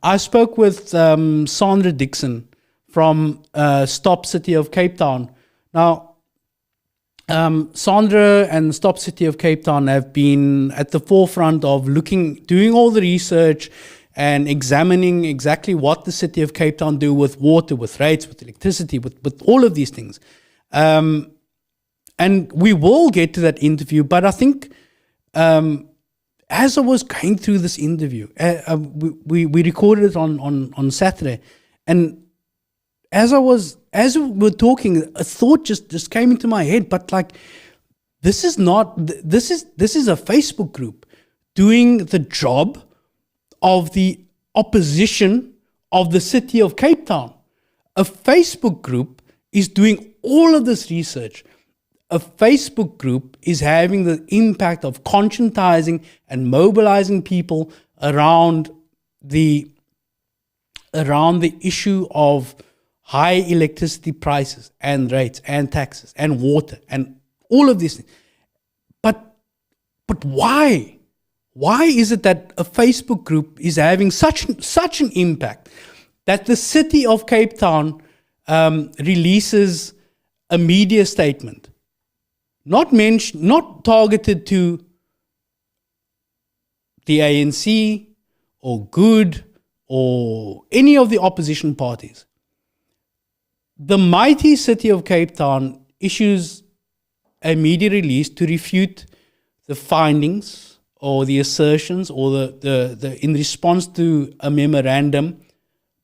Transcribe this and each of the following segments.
I spoke with Sandra Dixon from Stop City of Cape Town. Now, Sandra and Stop City of Cape Town have been at the forefront of doing all the research and examining exactly what the City of Cape Town do with water, with rates, with electricity, with all of these things. And we will get to that interview, but I think as I was going through this interview, we recorded it on Saturday, and as we were talking, a thought just came into my head. But like, this is a Facebook group doing the job of the opposition of the City of Cape Town. A Facebook group is doing all of this research. A Facebook group is having the impact of conscientizing and mobilizing people around the issue of high electricity prices and rates and taxes and water and all of these things. But why? Why is it that a Facebook group is having such an impact that the City of Cape Town releases a media statement, not targeted to the ANC or Good or any of the opposition parties? The mighty City of Cape Town issues a media release to refute the findings or the assertions or the in response to a memorandum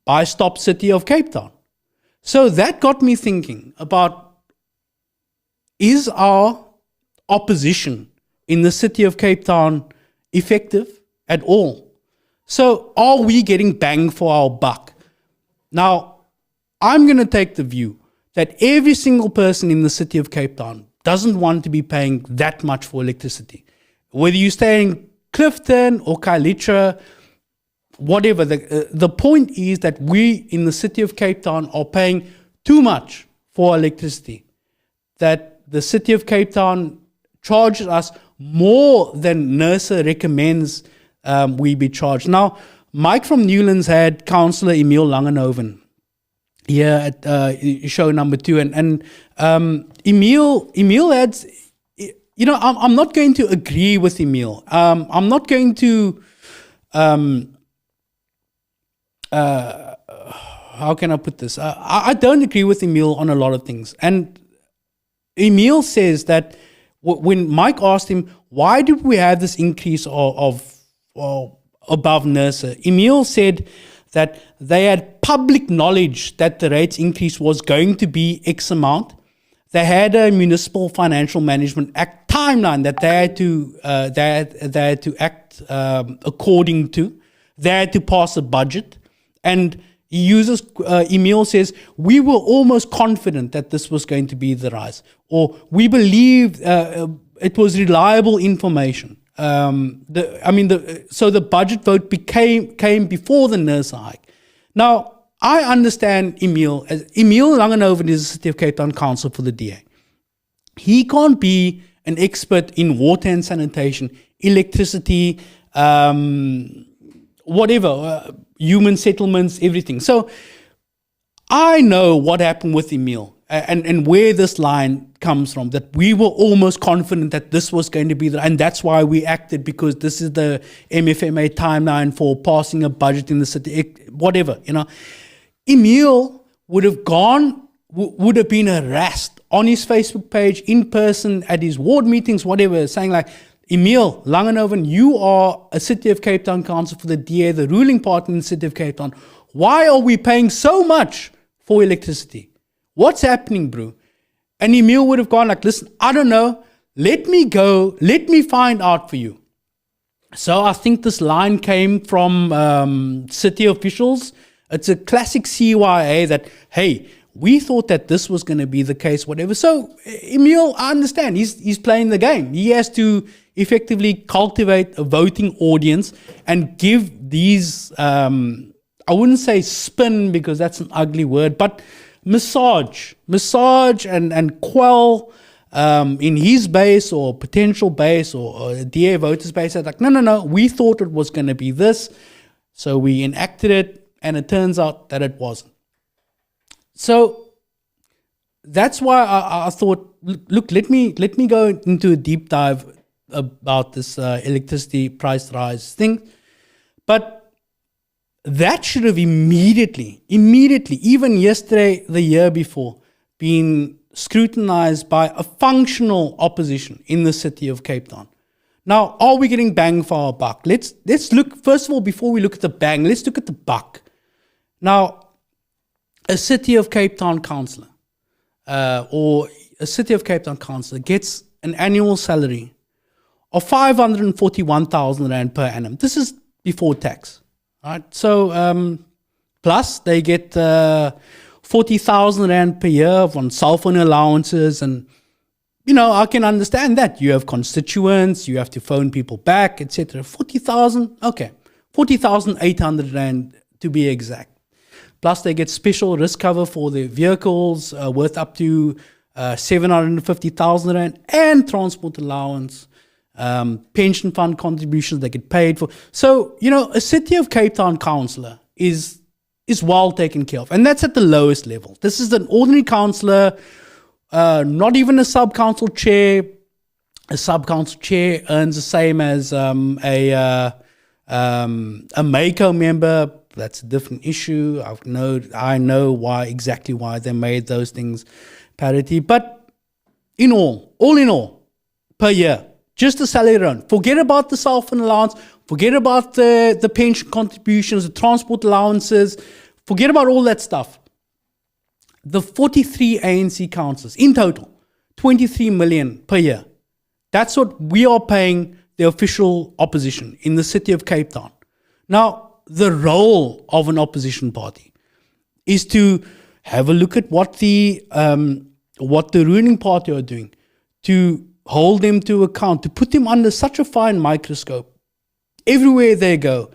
by Stop City of Cape Town. So that got me thinking about, is our opposition in the City of Cape Town effective at all? So are we getting bang for our buck? Now, I'm going to take the view that every single person in the City of Cape Town doesn't want to be paying that much for electricity. Whether you stay in Clifton or Kailitra, whatever, the point is that we in the City of Cape Town are paying too much for electricity, that the City of Cape Town charges us more than NERSA recommends we be charged. Now, Mike from Newlands had Councillor Emile Langenhoven here at show number 2, and Emile had, I'm not going to agree with Emile. I'm not going to how can I put this? I don't agree with Emile on a lot of things. And Emile says that when Mike asked him, why did we have this increase of above NERSA? Emile said that they had public knowledge that the rates increase was going to be X amount. They had a Municipal Financial Management Act timeline that they had to act according to. They had to pass a budget. And Emile says, we were almost confident that this was going to be the rise, or we believed it was reliable information. So the budget vote came before the NERSA hike. Now, I understand Emile. Emile Langenhoven is the City of Cape Town Council for the DA. He can't be an expert in water and sanitation, electricity, whatever, human settlements, everything. So I know what happened with Emile and where this line comes from, that we were almost confident that this was going to be and that's why we acted, because this is the MFMA timeline for passing a budget in the city, whatever, Emile would have been harassed on his Facebook page, in person, at his ward meetings, whatever, saying like, Emile Langenhoven, you are a City of Cape Town Council for the DA, the ruling party in the City of Cape Town. Why are we paying so much for electricity? What's happening, bro? And Emile would have gone like, listen, I don't know. Let me find out for you. So I think this line came from city officials. It's a classic CYA that, hey, we thought that this was going to be the case, whatever. So Emile, I understand, he's playing the game. He has to effectively cultivate a voting audience and give these, I wouldn't say spin because that's an ugly word, but massage and quell in his base or potential base or DA voters base. Like, no, we thought it was going to be this. So we enacted it, and it turns out that it wasn't. So that's why I thought, look, let me go into a deep dive about this electricity price rise thing. But that should have immediately, even yesterday, the year before, been scrutinized by a functional opposition in the city of Cape Town. Now, are we getting bang for our buck? Let's look, first of all, before we look at the bang, let's look at the buck. Now, a city of Cape Town councillor or a city of Cape Town councillor gets an annual salary of 541,000 Rand per annum. This is before tax, right? So, plus they get 40,000 Rand per year on cell phone allowances. And, I can understand that. You have constituents, you have to phone people back, etc. 40,000, okay. 40,800 Rand to be exact. Plus they get special risk cover for their vehicles worth up to 750,000 Rand and transport allowance, pension fund contributions they get paid for. So, a city of Cape Town councillor is well taken care of. And that's at the lowest level. This is an ordinary councillor, not even a sub-council chair. A sub-council chair earns the same as a MACO member. That's a different issue. I know exactly why they made those things parity. But all in all, per year, just the salary alone. Forget about the cell phone allowance. Forget about the pension contributions, the transport allowances. Forget about all that stuff. The 43 ANC councillors, in total, 23 million per year. That's what we are paying the official opposition in the city of Cape Town. Now, the role of an opposition party is to have a look at what the ruling party are doing, to hold them to account, to put them under such a fine microscope everywhere they go,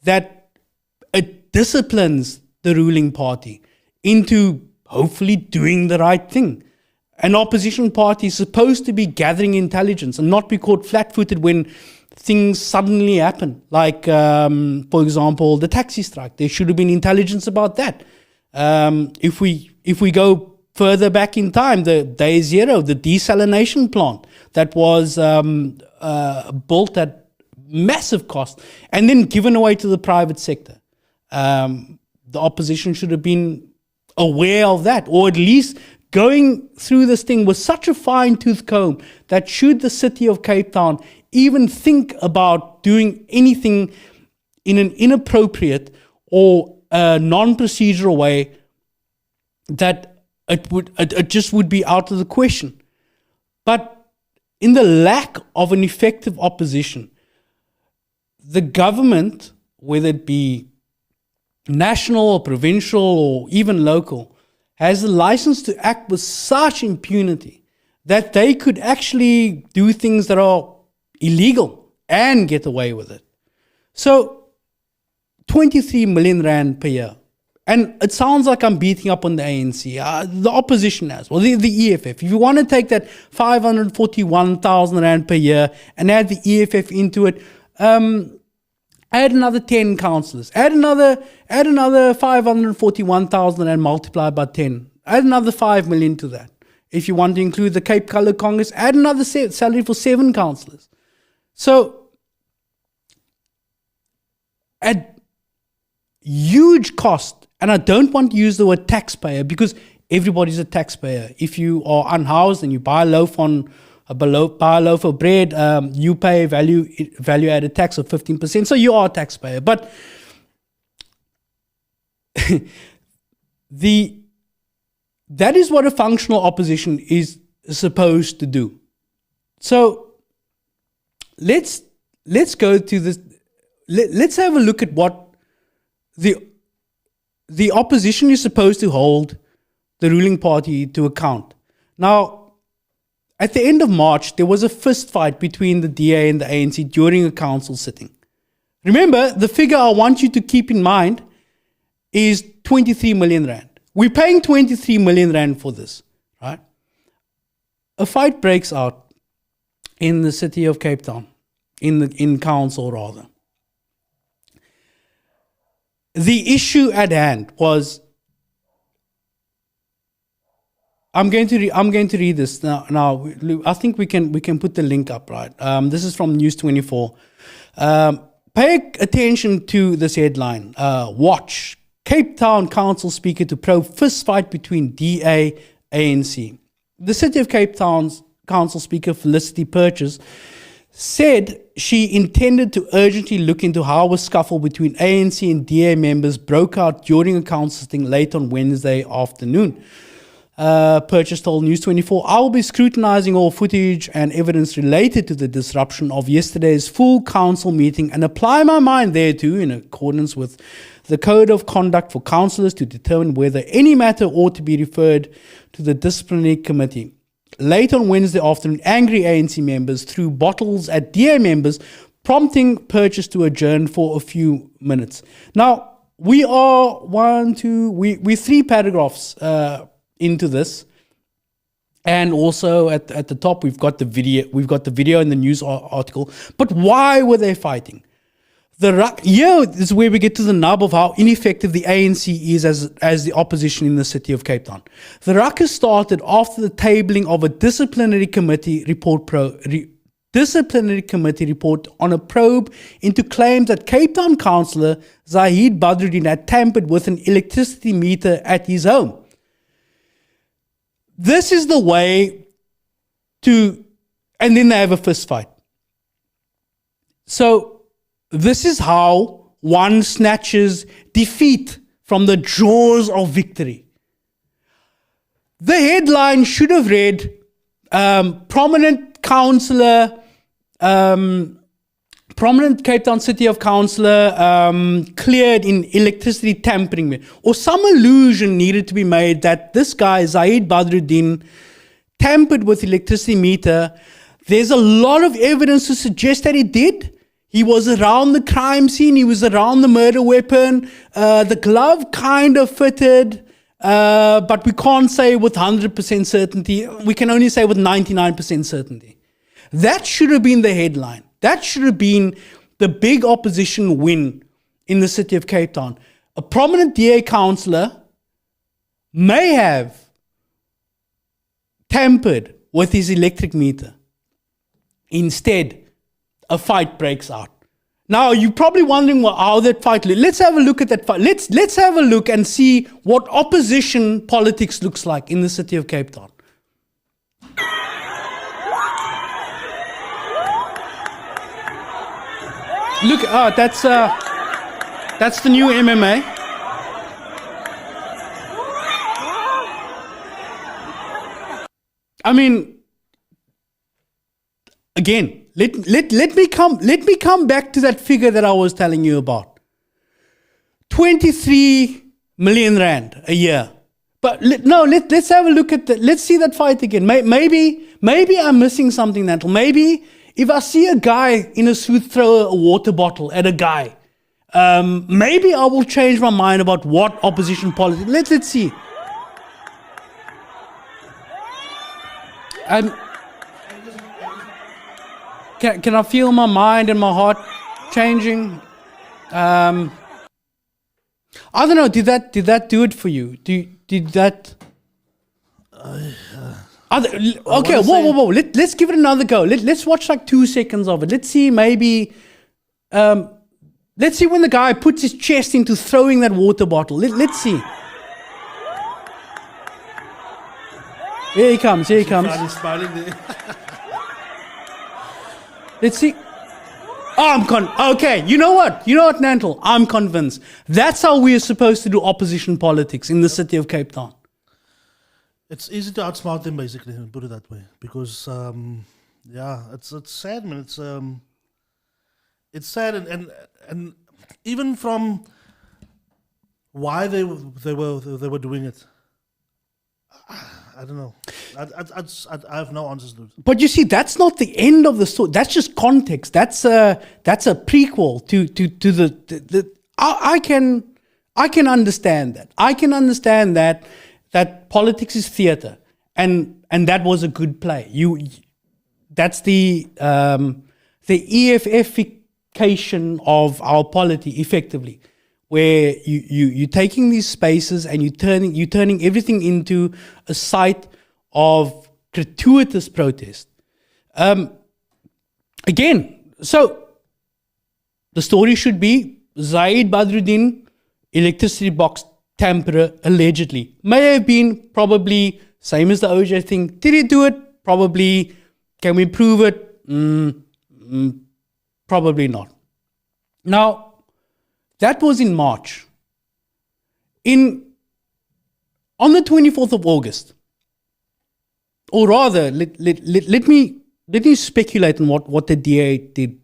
that it disciplines the ruling party into hopefully doing the right thing. An opposition party is supposed to be gathering intelligence and not be caught flat-footed when things suddenly happen. Like, for example, the taxi strike. There should have been intelligence about that. If we go further back in time, the day zero, the desalination plant that was built at massive cost and then given away to the private sector. The opposition should have been aware of that, or at least going through this thing with such a fine-tooth comb that should the city of Cape Town even think about doing anything in an inappropriate or non-procedural way, that it just would be out of the question. But in the lack of an effective opposition, the government, whether it be national or provincial or even local, has a license to act with such impunity that they could actually do things that are illegal and get away with it. So 23 million Rand per year. And it sounds like I'm beating up on the ANC. The opposition as well, the EFF. If you want to take that 541,000 Rand per year and add the EFF into it, add another 10 councillors. Add another 541,000 and multiply by 10. Add another 5 million to that. If you want to include the Cape Colour Congress, add another salary for 7 councillors. So, at huge cost, and I don't want to use the word taxpayer because everybody's a taxpayer. If you are unhoused and you buy a loaf of bread, you pay value added tax of 15%. So you are a taxpayer. But that is what a functional opposition is supposed to do. So let's go to this. Let's have a look at what the opposition is supposed to hold the ruling party to account. Now, at the end of March, there was a fist fight between the DA and the ANC during a council sitting. Remember, the figure I want you to keep in mind is 23 million Rand. We're paying 23 million Rand for this, right? A fight breaks out in the city of Cape Town, in council rather. the issue at hand was. I'm going to read this now. Now, I think we can put the link up, right? This is from News 24. Pay attention to this headline. Watch Cape Town Council speaker to probe fist fight between DA ANC. The City of Cape Town's Council Speaker Felicity Purchase said she intended to urgently look into how a scuffle between ANC and DA members broke out during a council sitting late on Wednesday afternoon. Purchase told News 24, I will be scrutinizing all footage and evidence related to the disruption of yesterday's full council meeting and apply my mind thereto in accordance with the Code of Conduct for Councillors to determine whether any matter ought to be referred to the disciplinary committee. Late on Wednesday afternoon, angry ANC members threw bottles at DA members, prompting Purchase to adjourn for a few minutes. Now, we are we're 3 paragraphs into this, and also at the top we've got the video in the news article. But why were they fighting? This is where we get to the nub of how ineffective the ANC is as the opposition in the city of Cape Town. The ruckus started after the tabling of a disciplinary committee report on a probe into claims that Cape Town councillor Zahid Badruddin had tampered with an electricity meter at his home. This is the way to, and then they have a fist fight. So this is how one snatches defeat from the jaws of victory. The headline should have read, prominent councillor, prominent Cape Town City of Councillor cleared in electricity tampering, or some allusion needed to be made that this guy Zahid Badruddin tampered with electricity meter. There's a lot of evidence to suggest that he did. He was around the crime scene. He was around the murder weapon. The glove kind of fitted, but we can't say with 100% certainty. We can only say with 99% certainty. That should have been the headline. That should have been the big opposition win in the city of Cape Town. A prominent DA councillor may have tampered with his electric meter. Instead, a fight breaks out. Now, you're probably wondering how that fight looks. Let's have a look at that fight. Let's have a look and see what opposition politics looks like in the city of Cape Town. Look, that's the new MMA. I mean, again, let me come back to that figure that I was telling you about. 23 million rand a year. But let's have a look at that. Let's see that fight again. Maybe I'm missing something, Nantle. Maybe if I see a guy in a suit throw a water bottle at a guy, maybe I will change my mind about what opposition politics. Let's see. Can I feel my mind and my heart changing? I don't know. Did that do it for you? Did that? Okay, whoa. Let's give it another go. Let's watch like 2 seconds of it. Let's see, maybe. Let's see when the guy puts his chest into throwing that water bottle. Let's see. Here he comes. Let's see. Okay, you know what, Nantle? I'm convinced. That's how we are supposed to do opposition politics in the city of Cape Town. It's easy to outsmart them, basically, and put it that way. Because, it's sad, man. It's sad, and even from why they were doing it, I don't know. I have no answers to it. But you see, that's not the end of the story. That's just context. That's a prequel to the. I can understand that. I can understand that politics is theater, and that was a good play. That's the EFFication of our polity, effectively, where you're taking these spaces and you're turning everything into a site of gratuitous protest. Again, so the story should be Zaid Badruddin, electricity box tamperer, allegedly. May have been, probably, same as the OJ thing. Did he do it? Probably. Can we prove it? Probably not. Now, that was in March. On the 24th of August, or rather, let me speculate on what the DA did,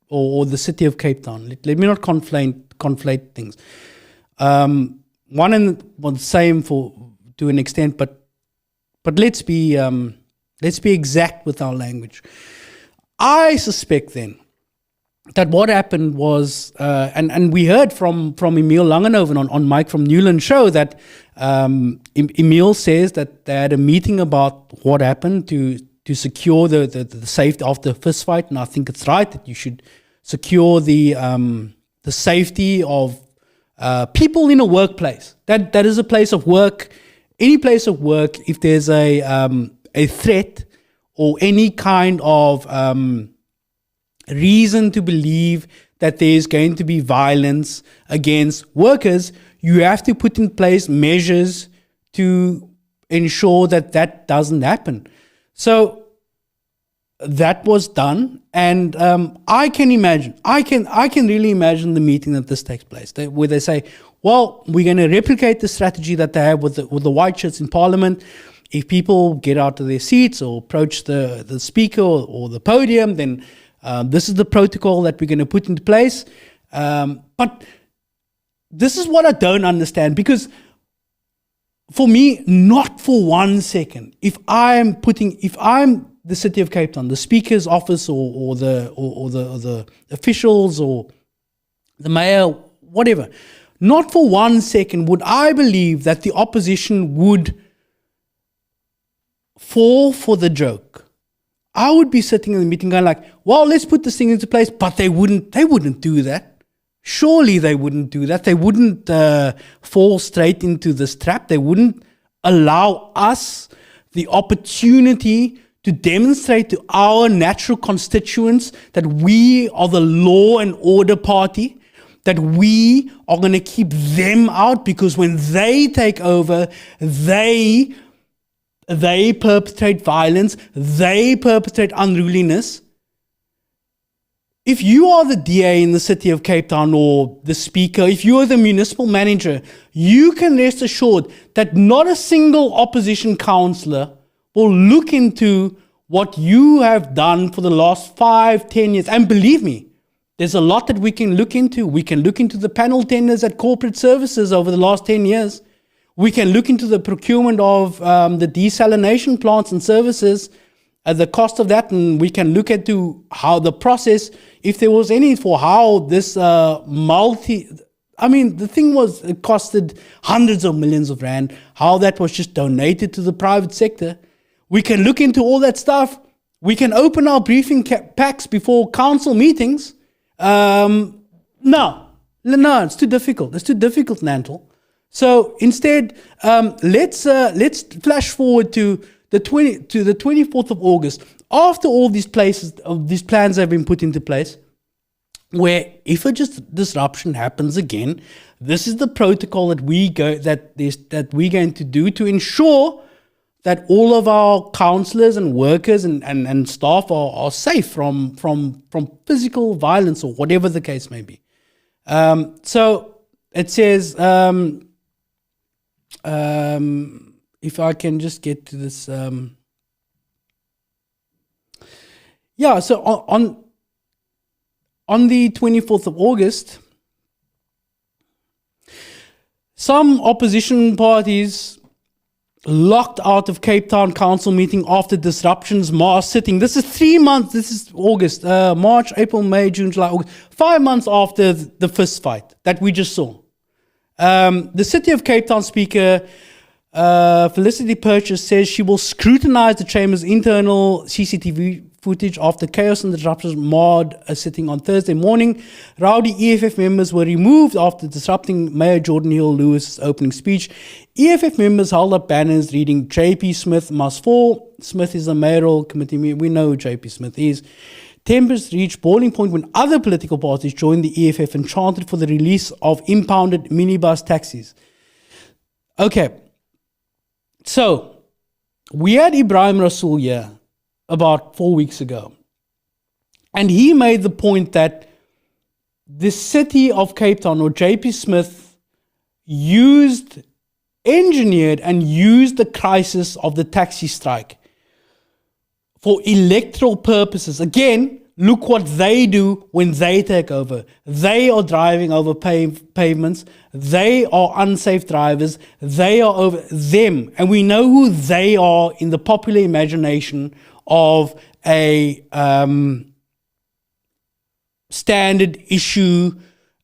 or the city of Cape Town. Let me not conflate things. One and the same to an extent, but let's be exact with our language. I suspect then that what happened was, and we heard from Emil Langenhoven on Mike from Newland show that Emil says that they had a meeting about what happened to secure the safety after the fist fight, and I think it's right that you should secure the safety of people in a workplace. That is a place of work. Any place of work, if there's a threat or any kind of reason to believe that there's going to be violence against workers, you have to put in place measures to ensure that doesn't happen. So that was done, and I can really imagine the meeting that this takes place, where they say, well, we're going to replicate the strategy that they have with the white shirts in Parliament. If people get out of their seats or approach the speaker or the podium, then this is the protocol that we're going to put into place. But this is what I don't understand, because for me, not for 1 second, if I'm the city of Cape Town, the speaker's office or the officials or the mayor, whatever, not for 1 second would I believe that the opposition would fall for the joke. I would be sitting in the meeting going like, well, let's put this thing into place, but they wouldn't do that. Surely they wouldn't do that. They wouldn't fall straight into this trap. They wouldn't allow us the opportunity to demonstrate to our natural constituents that we are the law and order party, that we are going to keep them out, because when they take over, they perpetrate violence, they perpetrate unruliness. If you are the DA in the city of Cape Town, or the speaker, if you are the municipal manager, you can rest assured that not a single opposition councillor will look into what you have done for the last 5-10 years. And believe me, there's a lot that we can look into. We can look into the panel tenders at corporate services over the last 10 years. We can look into the procurement of the desalination plants and services, the cost of that, and we can look into how the process, if there was any, for how this the thing was, it costed hundreds of millions of rand, how that was just donated to the private sector. We can look into all that stuff. We can open our briefing packs before council meetings. No, it's too difficult. It's too difficult, Nantel. So instead, let's flash forward to the 24th of August, after all these plans have been put into place, where if a disruption happens again, this is the protocol that we're going to do to ensure that all of our councillors and workers and staff are safe from physical violence or whatever the case may be. So it says, if I can just get to this, so on the 24th of August, some opposition parties locked out of Cape Town Council meeting after disruptions, mass sitting. This is 3 months. This is August, March, April, May, June, July, August. 5 months after the fist fight that we just saw. The City of Cape Town Speaker, Felicity Purchase, says she will scrutinize the Chamber's internal CCTV footage after chaos and disruptions marred a sitting on Thursday morning. Rowdy EFF members were removed after disrupting Mayor Jordan Hill-Lewis's opening speech. EFF members held up banners reading JP Smith must fall. Smith is a mayoral committee. We know who JP Smith is. Tempers reached boiling point when other political parties joined the EFF and chanted for the release of impounded minibus taxis. Okay, so we had Ibrahim Rasool here about 4 weeks ago, and he made the point that the city of Cape Town, or JP Smith, engineered and used the crisis of the taxi strike for electoral purposes. Again, look what they do when they take over. They are driving over pavements. They are unsafe drivers. They are over them. And we know who they are in the popular imagination of a standard issue,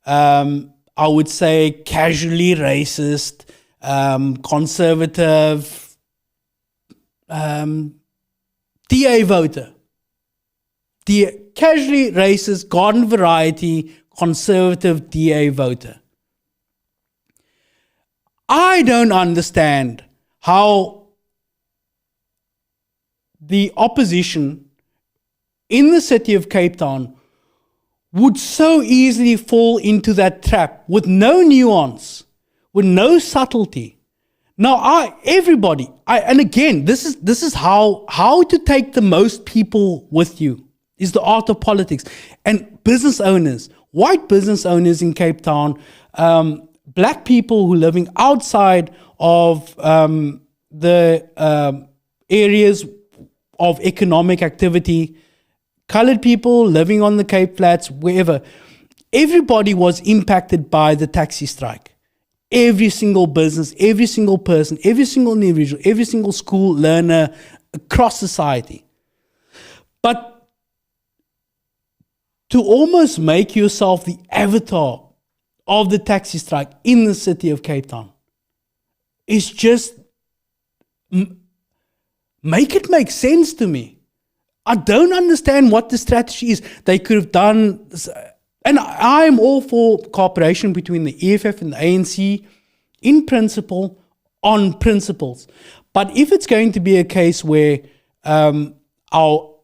I would say casually racist, conservative, DA voter. The casually racist, garden variety, conservative DA voter. I don't understand how the opposition in the city of Cape Town would so easily fall into that trap with no nuance, with no subtlety. Now, and again, this is how to take the most people with you, is the art of politics. And business owners, white business owners in Cape Town, black people who are living outside of the areas of economic activity, colored people living on the Cape Flats, wherever, everybody was impacted by the taxi strike. Every single business, every single person, every single individual, every single school learner across society. But to almost make yourself the avatar of the taxi strike in the city of Cape Town is just, make it make sense to me. I don't understand what the strategy is. They could have done, and I'm all for cooperation between the EFF and the ANC in principle, on principles. But if it's going to be a case where our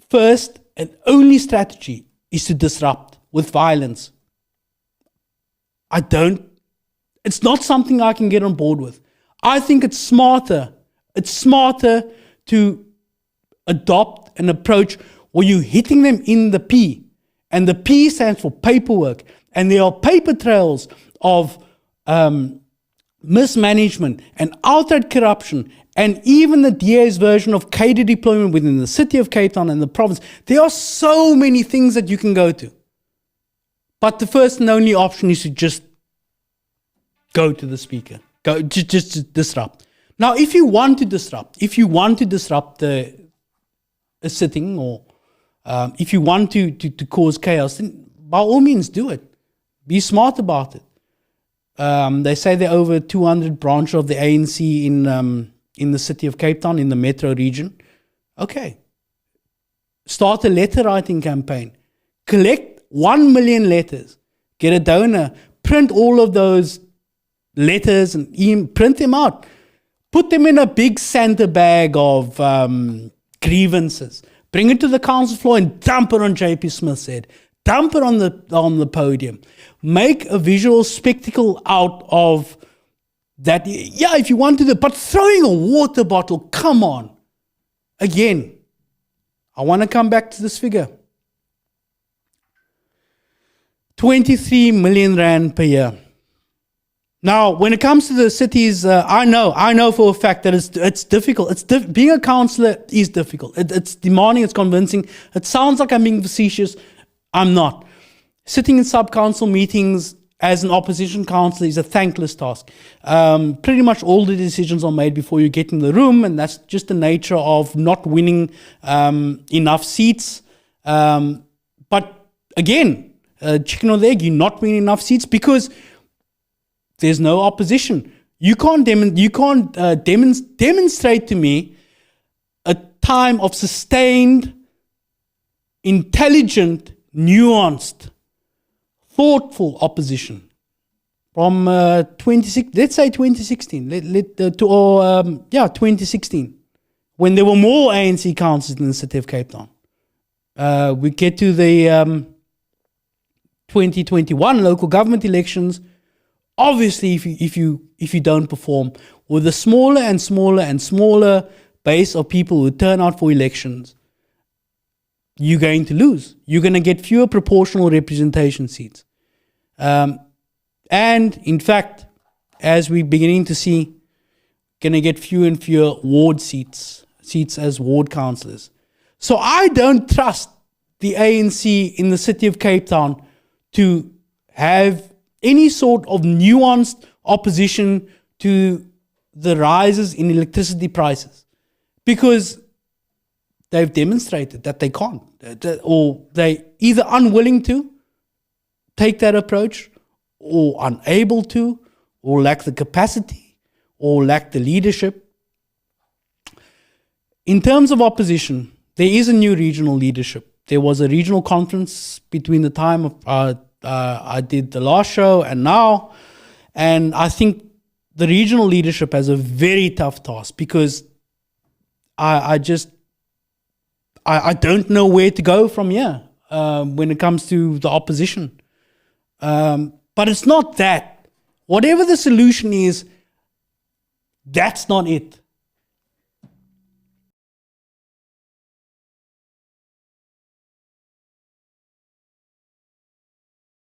first and only strategy is to disrupt with violence, it's not something I can get on board with. I think it's smarter to adopt an approach where you're hitting them in the P. And the P stands for paperwork. And there are paper trails of mismanagement and outright corruption, and even the DA's version of cadre deployment within the city of Cape Town and the province. There are so many things that you can go to. But the first and only option is to just go to the speaker. Just disrupt. Now, if you want to disrupt a sitting, or if you want to cause chaos, then by all means do it. Be smart about it. They say there are over 200 branches of the ANC in the city of Cape Town, in the metro region. Okay. Start a letter writing campaign. Collect 1 million letters. Get a donor. Print all of those letters and print them out. Put them in a big Santa bag of grievances. Bring it to the council floor and dump it on JP Smith's head. Dump it on the podium. Make a visual spectacle out of that. Yeah, if you want to do it, but throwing a water bottle, come on. Again, I want to come back to this figure. 23 million rand per year. Now, when it comes to the cities, I know for a fact that it's difficult. Being a councillor is difficult. It's demanding, it's convincing. It sounds like I'm being facetious. I'm not. Sitting in sub-council meetings as an opposition councillor is a thankless task. Pretty much all the decisions are made before you get in the room, and that's just the nature of not winning enough seats. But again, chicken or the egg, you're not winning enough seats because there's no opposition. You can't demonstrate to me a time of sustained, intelligent, nuanced, thoughtful opposition. From 2016, 2016, when there were more ANC councillors in the city of Cape Town. We get to the 2021 local government elections. Obviously, if you don't perform with a smaller and smaller and smaller base of people who turn out for elections, you're going to lose. You're going to get fewer proportional representation seats. And in fact, as we're beginning to see, going to get fewer and fewer ward seats as ward councillors. So I don't trust the ANC in the city of Cape Town to have any sort of nuanced opposition to the rises in electricity prices, because they've demonstrated that they can't, or they either unwilling to take that approach, or unable to, or lack the capacity, or lack the leadership. In terms of opposition, there is a new regional leadership. There was a regional conference between the time of I did the last show and now, and I think the regional leadership has a very tough task, because I don't know where to go from here when it comes to the opposition. But it's not that. Whatever the solution is, that's not it.